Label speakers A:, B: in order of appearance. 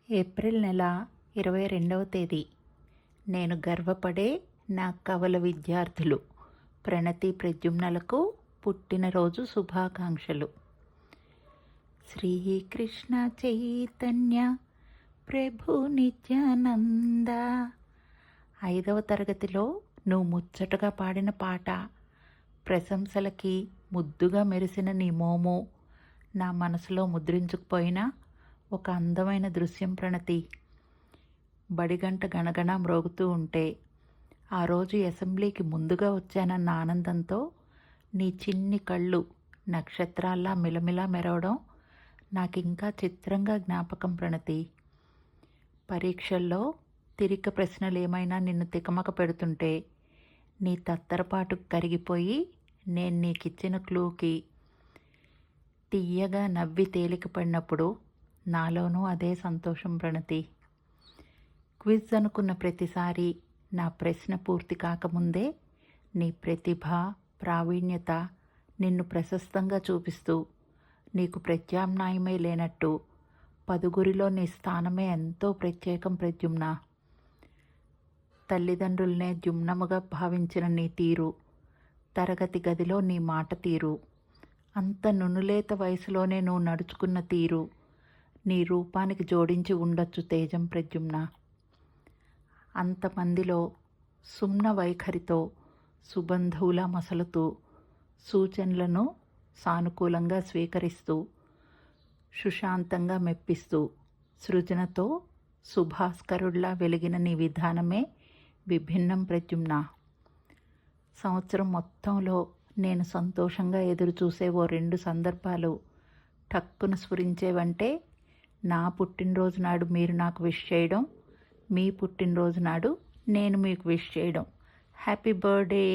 A: April నెల 22వ తేదీ. నేను గర్వపడే నా కవల విద్యార్థులు ప్రణతి ప్రద్యుమ్నలకు పుట్టినరోజు శుభాకాంక్షలు. శ్రీకృష్ణ చైతన్య ప్రభు నిత్యానంద. 5వ తరగతిలో నువ్వు ముచ్చటగా పాడిన పాట, ప్రశంసలకి ముద్దుగా మెరిసిన నీ మోము నా మనసులో ముద్రించుకుపోయిన ఒక అందమైన దృశ్యం ప్రణతి. బడిగంట గణగణ మ్రోగుతూ ఉంటే ఆ రోజు అసెంబ్లీకి ముందుగా వచ్చానన్న ఆనందంతో నీ చిన్ని కళ్ళు నక్షత్రాల్లా మిలమిలా మెరవడం నాకింకా చిత్రంగా జ్ఞాపకం ప్రణతి. పరీక్షల్లో తిరిక ప్రశ్నలు ఏమైనా నిన్ను తికమక పెడుతుంటే నీ తత్తరపాటు కరిగిపోయి నేను నీకిచ్చిన క్లూకి తీయగా నవ్వి తేలిక పడినప్పుడు నాలోనూ అదే సంతోషం ప్రణతి. క్విజ్ అనుకున్న ప్రతిసారి నా ప్రశ్న పూర్తి కాకముందే నీ ప్రతిభ, ప్రావీణ్యత నిన్ను ప్రశస్తంగా చూపిస్తూ నీకు ప్రత్యామ్నాయమే లేనట్టు పదుగురిలో నీ స్థానమే ఎంతో ప్రత్యేకం ప్రద్యుమ్న. తల్లిదండ్రులనే జుమ్నముగా భావించిన నీ తీరు, తరగతి గదిలో నీ మాట తీరు, అంత నునులేత వయసులోనే నువ్వు నడుచుకున్న తీరు నీ రూపానికి జోడించి ఉండొచ్చు తేజం ప్రద్యుమ్న. అంతమందిలో సుమ్న వైఖరితో సుబంధువులా మసలుతూ సూచనలను సానుకూలంగా స్వీకరిస్తూ సుశాంతంగా మెప్పిస్తూ సృజనతో సుభాస్కరుడిలా వెలిగిన నీ విధానమే విభిన్నం ప్రద్యుమ్న. సంవత్సరం మొత్తంలో నేను సంతోషంగా ఎదురుచూసే ఓ 2 సందర్భాలు టక్కున స్ఫురించేవంటే నా పుట్టినరోజు నాడు మీరు నాకు విష్ చేయడం, మీ పుట్టినరోజు నాడు నేను మీకు విష్ చేయడం. Happy birthday.